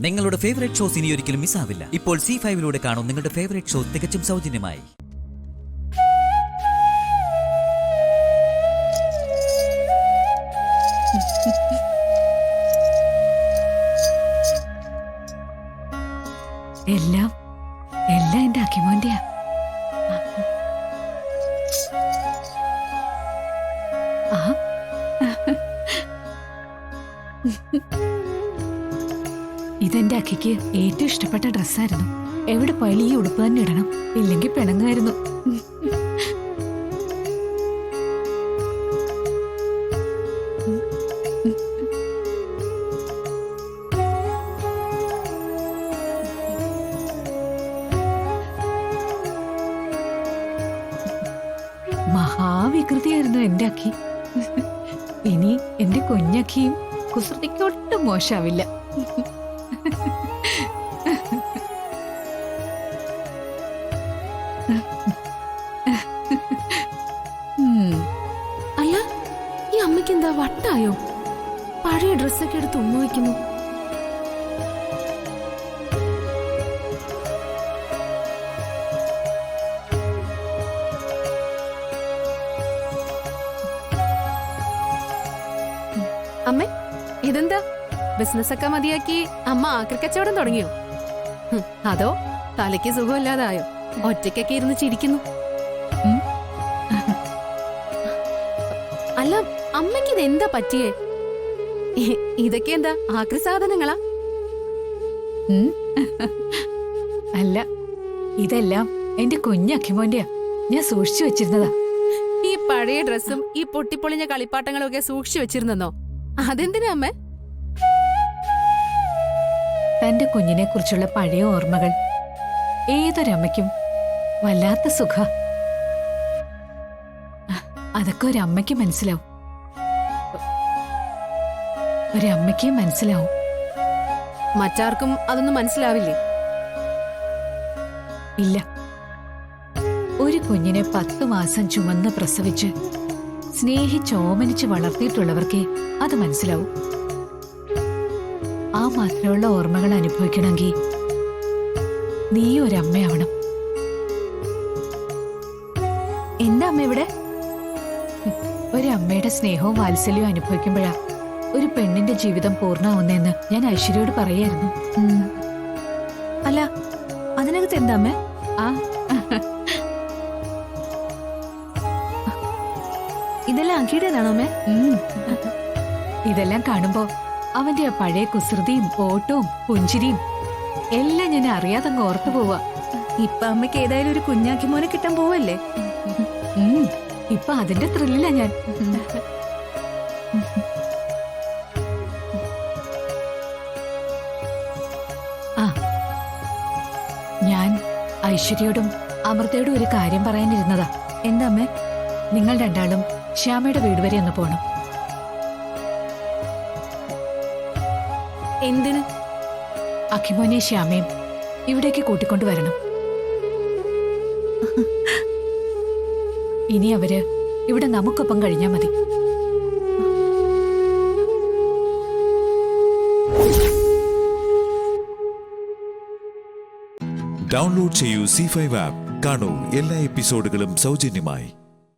നിങ്ങളുടെ favourite shows ഇനി ഒരിക്കലും മിസ്സാവില്ല. ഇപ്പോൾ C5-ലൂടെ കാണും നിങ്ങളുടെ ഫേവറേറ്റ് ഷോ തികച്ചും സൗജന്യമായി. എല്ലാം എന്റെ അക്കിമോന്റെയാ. ഇതെന്റെ അക്കിക്ക് ഏറ്റവും ഇഷ്ടപ്പെട്ട ഡ്രസ്സായിരുന്നു. എവിടെ പോയാലും ഈ ഉടുപ്പ് തന്നെ ഇടണം, ഇല്ലെങ്കിൽ പിണങ്ങായിരുന്നു. മഹാവികൃതിയായിരുന്നു എന്റെ അക്കി. ഇനി എന്റെ കുഞ്ഞക്കിയും കുസൃതിക്കൊട്ടും മോശാവില്ല. അല്ല, ഈ അമ്മയ്ക്ക് എന്താ വട്ടായോ? പഴയ ഡ്രസ്സൊക്കെ എടുത്ത് ഉമ്മ വയ്ക്കുന്നു. അമ്മേ, ഇതെന്താ? ബിസിനസ് ഒക്കെ മതിയാക്കി അമ്മ ആക്രി കച്ചവടം തുടങ്ങിയോ? അതോ തലയ്ക്ക് സുഖമില്ലാതായോ? ഒറ്റയ്ക്കൊക്കെ ഇരുന്ന് ചിരിക്കുന്നു. അല്ല, അമ്മയ്ക്ക് ഇതെന്താ പറ്റിയേ? ഇതൊക്കെ എന്താ ആക്രി സാധനങ്ങളാ? അല്ല, ഇതെല്ലാം എന്റെ കുഞ്ഞക്കിമോന്റെയാ. ഞാൻ സൂക്ഷിച്ചു വെച്ചിരുന്നതാ. ഈ പഴയ ഡ്രസ്സും ഈ പൊട്ടിപ്പൊളിഞ്ഞ കളിപ്പാട്ടങ്ങളും ഒക്കെ സൂക്ഷിച്ചു വെച്ചിരുന്നോ? അതെന്തിനാ അമ്മേ? തന്റെ കുഞ്ഞിനെ കുറിച്ചുള്ള പഴയ ഓർമ്മകൾ ഏതൊരമ്മയ്ക്കും വല്ലാത്ത സുഖ. അതൊക്കെ ഒരമ്മയ്ക്ക് മനസ്സിലാവും, ഒരമ്മയ്ക്ക് മനസ്സിലാവും. മറ്റാർക്കും അതൊന്നും മനസ്സിലാവില്ലേ? ഇല്ല. ഒരു കുഞ്ഞിനെ 10 മാസം ചുമന്ന് പ്രസവിച്ച് സ്നേഹിച്ചോമനിച്ച് വളർത്തിയിട്ടുള്ളവർക്കേ അത് മനസ്സിലാവും. ആ മാത്രമുള്ള ഓർമ്മകൾ അനുഭവിക്കണമെങ്കിൽ നീ ഒരമ്മയാവണം. എന്താ അമ്മ ഇവിടെ? ഒരമ്മയുടെ സ്നേഹവും വാത്സല്യവും അനുഭവിക്കുമ്പോഴാ ഒരു പെണ്ണിന്റെ ജീവിതം പൂർണ്ണമാവുന്നെന്ന് ഞാൻ ഐശ്വര്യയോട് പറയായിരുന്നു. അല്ല, അതിനകത്ത് എന്താ അമ്മേ? ഇതെല്ലാം അക്കിയുടേതാണോ അമ്മേ? ഇതെല്ലാം കാണുമ്പോ അവന്റെ ആ പഴയ കുസൃതിയും ഓട്ടവും പുഞ്ചിരിയും എല്ലാം ഞാൻ അറിയാതെ അങ്ങ് ഓർത്തു പോവാ. ഇപ്പൊ അമ്മയ്ക്ക് ഏതായാലും ഒരു കുഞ്ഞാക്കി മോനെ കിട്ടാൻ പോവല്ലേ? ഇപ്പൊ അതിന്റെ ത്രില്ലിലാ ഞാൻ. ഞാൻ ഐശ്വര്യയോടും അമൃതയോടും ഒരു കാര്യം പറയാനിരുന്നതാ. എന്താ അമ്മേ? നിങ്ങൾ രണ്ടാളും ശ്യാമയുടെ വീട് വരെ ഒന്ന് പോണം. എന്തിന്? അഖിമോനെ ശ്യാമയും ഇവിടേക്ക് കൂട്ടിക്കൊണ്ടുവരണം. ഇനി അവര് ഇവിടെ നമുക്കൊപ്പം കഴിഞ്ഞാ മതി. ഡൗൺലോഡ് ചെയ്യൂ C5 ആപ്പ്. കാണൂ എല്ലാ എപ്പിസോഡുകളും സൗജന്യമായി.